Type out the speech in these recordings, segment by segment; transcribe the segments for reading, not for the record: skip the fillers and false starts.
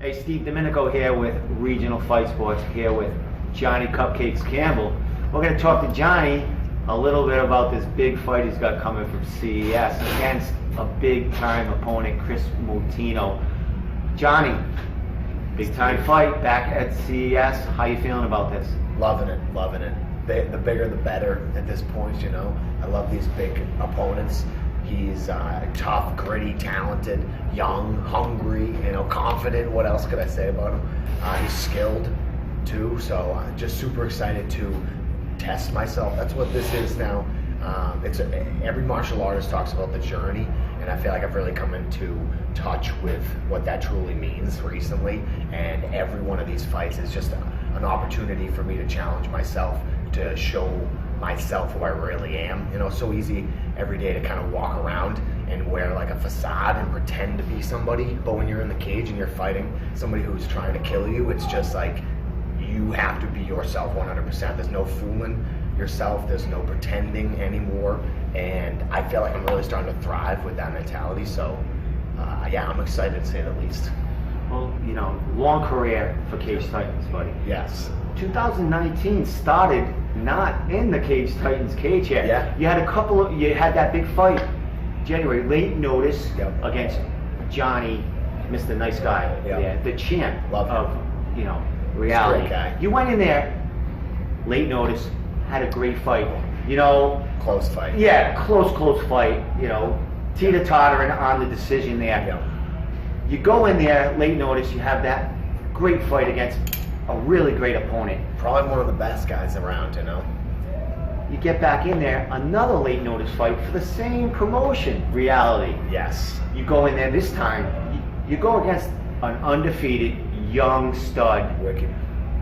Hey, Steve Domenico here with Regional Fight Sports, here with Johnny Cupcakes Campbell. We're going to talk to Johnny a little bit about this big fight he's got coming from CES against a big-time opponent, Kris Moutinho. Johnny, big-time fight back at CES. How you feeling about this? Loving it, loving it. The bigger the better at this point, you know. I love these big opponents. He's tough, gritty, talented, young, hungry, you know, confident. What else could I say about him? He's skilled too, so just super excited to test myself. That's what this is now. Every martial artist talks about the journey, and I feel like I've really come into touch with what that truly means recently. And every one of these fights is just an opportunity for me to challenge myself, to show myself who I really am. You know, it's so easy every day to kind of walk around and wear like a facade and pretend to be somebody, but when you're in the cage and you're fighting somebody who's trying to kill you, it's just like you have to be yourself 100%. There's no fooling yourself, there's no pretending anymore, and I feel like I'm really starting to thrive with that mentality. So yeah, I'm excited to say the least. Well, you know, long career for Cage Titans, buddy. Yes. 2019 started not in the Cage Titans cage yet. Yeah. You had that big fight, January, late notice, yep, against Johnny, Mr. Nice Guy, yep, yeah, the champ of, you know, reality. Great guy. You went in there, late notice, had a great fight. You know, close fight. Yeah, close fight. You know, teeter-tottering on the decision there. Yep. You go in there, late notice, you have that great fight against a really great opponent. Probably one of the best guys around, you know. You get back in there, another late notice fight for the same promotion, reality. Yes. You go in there this time, you go against an undefeated young stud. Wicked.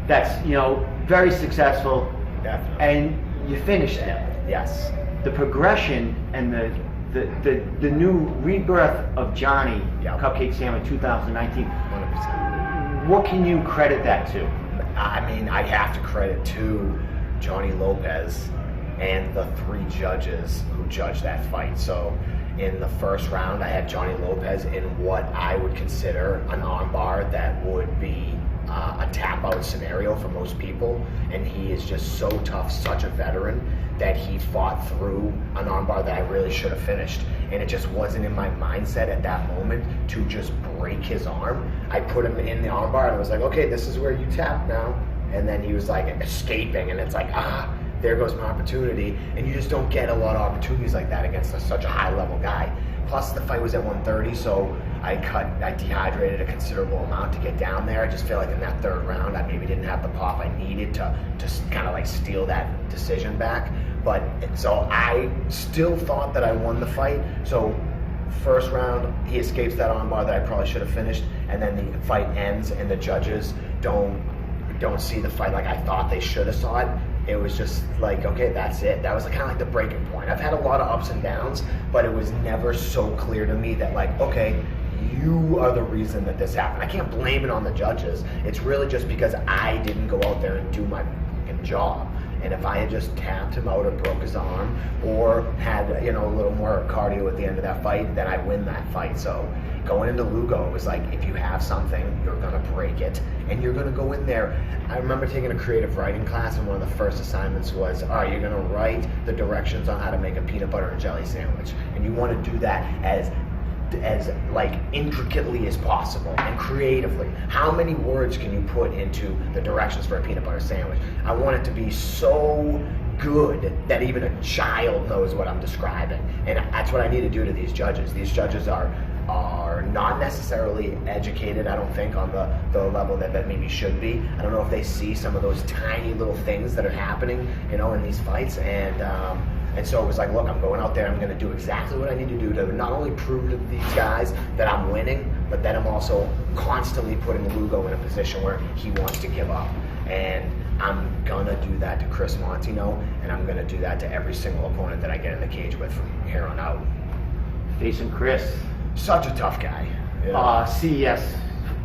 That's, you know, very successful. Definitely. And you finish them. Yes. The progression and the new rebirth of Johnny, yep, Cupcakes Sam in 2019. 100%. What can you credit that to? I mean, I have to credit to Johnny Lopez and the 3 judges who judged that fight. So in the first round, I had Johnny Lopez in what I would consider an armbar that would be a tap out scenario for most people, and he is just so tough, such a veteran, that he fought through an armbar that I really should have finished, and it just wasn't in my mindset at that moment to just break his arm. I put him in the armbar and I was like, okay, this is where you tap now, and then he was like escaping, and it's like, there goes my opportunity. And you just don't get a lot of opportunities like that against such a high level guy. Plus the fight was at 130, so I dehydrated a considerable amount to get down there. I just feel like in that 3rd round, I maybe didn't have the pop I needed to kind of like steal that decision back. But so I still thought that I won the fight. So first round, he escapes that armbar that I probably should have finished, and then the fight ends and the judges don't see the fight like I thought they should have saw it. It was just like, okay, that's it. That was kind of like the breaking point. I've had a lot of ups and downs, but it was never so clear to me that like, okay, you are the reason that this happened. I can't blame it on the judges. It's really just because I didn't go out there and do my fucking job. And if I had just tapped him out or broke his arm, or had, you know, a little more cardio at the end of that fight, then I win that fight. So going into Lugo, it was like, if you have something, you're gonna break it, and you're gonna go in there. I remember taking a creative writing class, and one of the first assignments was, all right, you're gonna write the directions on how to make a peanut butter and jelly sandwich, and you want to do that as like intricately as possible and creatively. How many words can you put into the directions for a peanut butter sandwich? I want it to be so good that even a child knows what I'm describing, and that's what I need to do to these judges. These judges are not necessarily educated, I don't think, on the level that maybe should be. I don't know if they see some of those tiny little things that are happening, you know, in these fights, and so it was like, look, I'm going out there, I'm going to do exactly what I need to do to not only prove to these guys that I'm winning, but that I'm also constantly putting Lugo in a position where he wants to give up. And I'm going to do that to Kris Moutinho, and I'm going to do that to every single opponent that I get in the cage with from here on out. Facing Kris. Such a tough guy. Yeah. CES,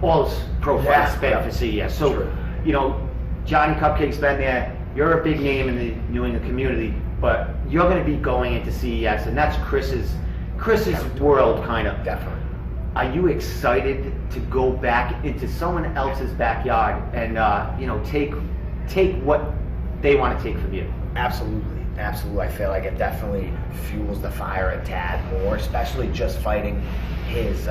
all his pro fights been for CES. So, sure, you know, Johnny Cupcakes been there. You're a big name in the New England community, but you're going to be going into CES, and that's Chris's world, kind of. Definitely. are you excited to go back into someone else's backyard and take what they want to take from you? Absolutely, absolutely. I feel like it definitely fuels the fire a tad more, especially just fighting his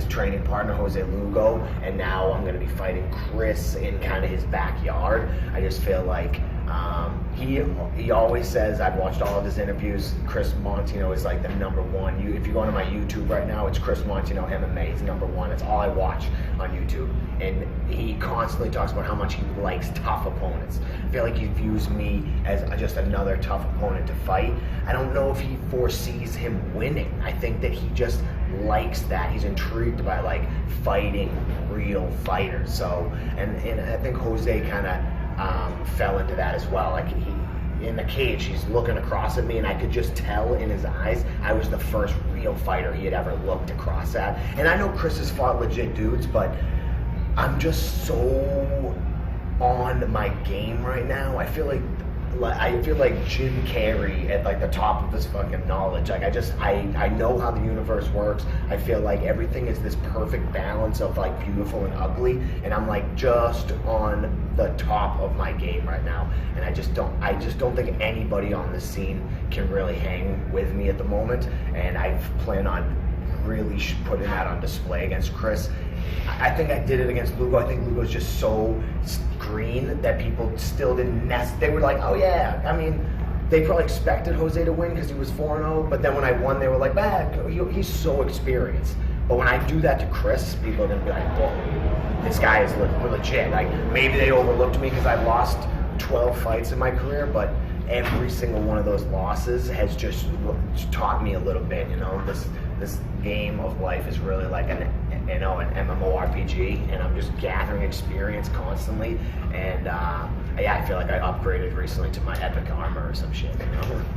training partner Jose Lugo, and now I'm going to be fighting Kris in kind of his backyard. I just feel like he always says, I've watched all of his interviews, Kris Moutinho is like the number one. If you go onto my YouTube right now, it's Kris Moutinho MMA. He's number one. It's all I watch on YouTube. And he constantly talks about how much he likes tough opponents. I feel like he views me as just another tough opponent to fight. I don't know if he foresees him winning. I think that he just likes that. He's intrigued by like fighting real fighters. So, and I think Jose kind of fell into that as well. Like in the cage, he's looking across at me, and I could just tell in his eyes I was the first real fighter he had ever looked across at. And I know Kris has fought legit dudes, but I'm just so on my game right now. I feel like Jim Carrey at like the top of his fucking knowledge. Like I know how the universe works. I feel like everything is this perfect balance of like beautiful and ugly, and I'm like just on the top of my game right now. And I just don't think anybody on the scene can really hang with me at the moment. And I plan on really putting that on display against Kris. I think I did it against Lugo. I think Lugo's just so green that people still didn't they were like, oh yeah. I mean, they probably expected Jose to win because he was 4-0, but then when I won, they were like, he's so experienced. But when I do that to Kris, people are gonna be like, whoa, this guy is legit. Like, maybe they overlooked me because I've lost 12 fights in my career, but every single one of those losses has just taught me a little bit. This game of life is really like an MMORPG, and I'm just gathering experience constantly. And I feel like I upgraded recently to my epic armor or some shit.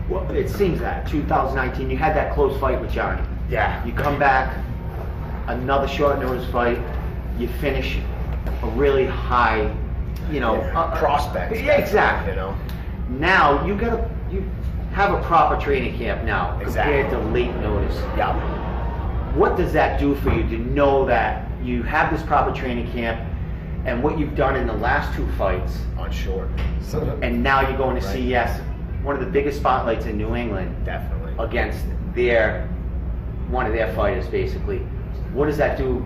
Well, it seems that 2019 you had that close fight with Johnny. Yeah. You come back, another short notice fight. You finish a really high, prospect. Yeah, exactly. Now you have a proper training camp now compared to late notice. Yeah. What does that do for you to know that you have this proper training camp and what you've done in the last two fights on short, and now you're going to CES, one of the biggest spotlights in New England, definitely against one of their fighters, basically. What does that do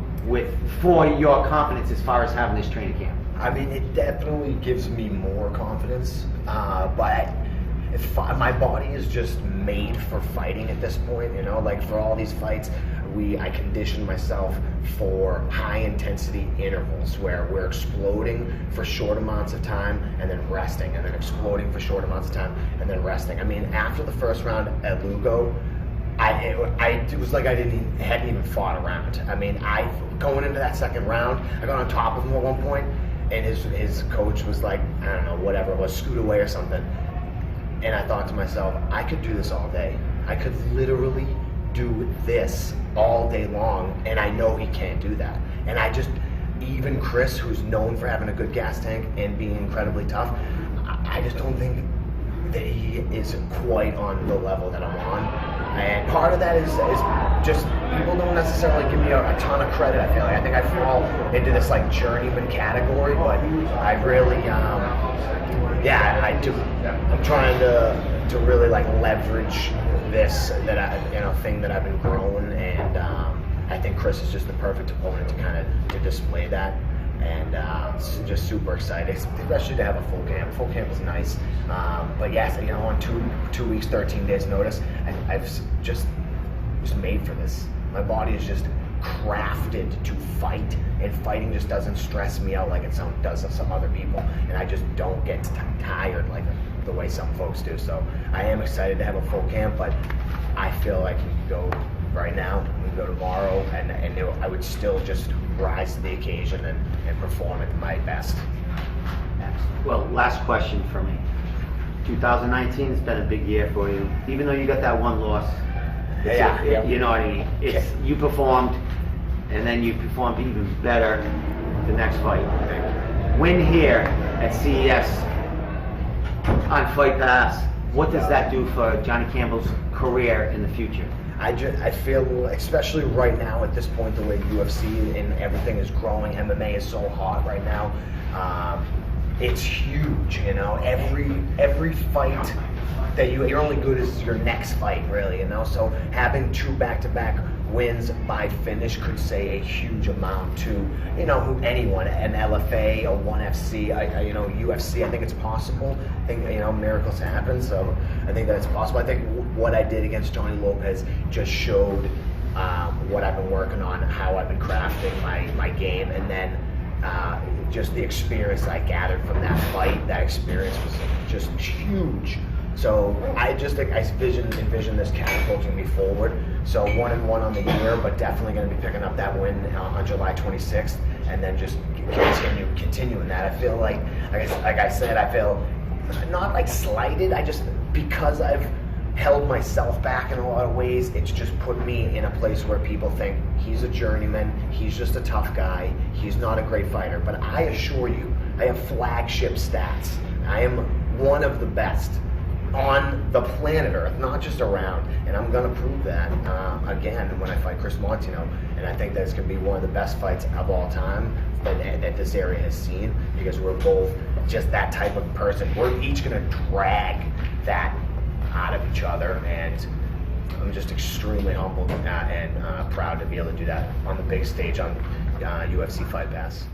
for your confidence as far as having this training camp? I mean, it definitely gives me more confidence, but my body is just made for fighting at this point. Like for all these fights, I conditioned myself for high intensity intervals where we're exploding for short amounts of time and then resting, and then exploding for short amounts of time and then resting. I mean, after the first round at Lugo, it was like I hadn't even fought a round. I mean, going into that second round, I got on top of him at one point, and his coach was like, I don't know, whatever it was, scoot away or something. And I thought to myself, I could do this all day. I could literally do this all day long, and I know he can't do that. And even Kris, who's known for having a good gas tank and being incredibly tough, I just don't think that he is quite on the level that I'm on. And part of that is just people don't necessarily give me a ton of credit. I feel like I think I fall into this like journeyman category, but I really, I do. I'm trying to really like leverage this thing that I've been growing, and I think Kris is just the perfect opponent to display that. And just super excited, especially to have a full camp. Full camp is nice, but yes, on 2 weeks, 13 days notice, I've just made for this. My body is just crafted to fight, and fighting just doesn't stress me out like it does some other people, and I just don't get tired like the way some folks do. So I am excited to have a full camp, but I feel like we can go right now, we can go tomorrow, and I would still just rise to the occasion and perform at my best. Well, last question for me. 2019 has been a big year for you, even though you got that one loss. Yeah. You know what I mean? You performed, and then you performed even better the next fight. Win here at CES on Fight Pass. What does that do for Johnny Campbell's career in the future? I feel, especially right now at this point, the way UFC and everything is growing, MMA is so hot right now. It's huge, you know. Every fight that you're only good as your next fight, really, you know. So having 2 back-to-back wins by finish could say a huge amount to, you know, anyone, an LFA, a 1FC, you know, UFC. I think it's possible. I think, you know, miracles happen, so I think that it's possible. I think what I did against Johnny Lopez just showed what I've been working on, how I've been crafting my game, and then just the experience I gathered from that fight. That experience was just huge. So I just think I envision this catapulting me forward. So 1-1 on the year, but definitely going to be picking up that win on July 26th, and then just continuing that. I feel like I said, I feel not like slighted. I just, because I've held myself back in a lot of ways, it's just put me in a place where people think he's a journeyman, he's just a tough guy, he's not a great fighter. But I assure you, I have flagship stats. I am one of the best on the planet Earth, not just around, and I'm going to prove that again when I fight Kris Moutinho. And I think that's going to be one of the best fights of all time that this area has seen, because we're both just that type of person. We're each going to drag that out of each other, and I'm just extremely humbled and proud to be able to do that on the big stage on UFC Fight Pass.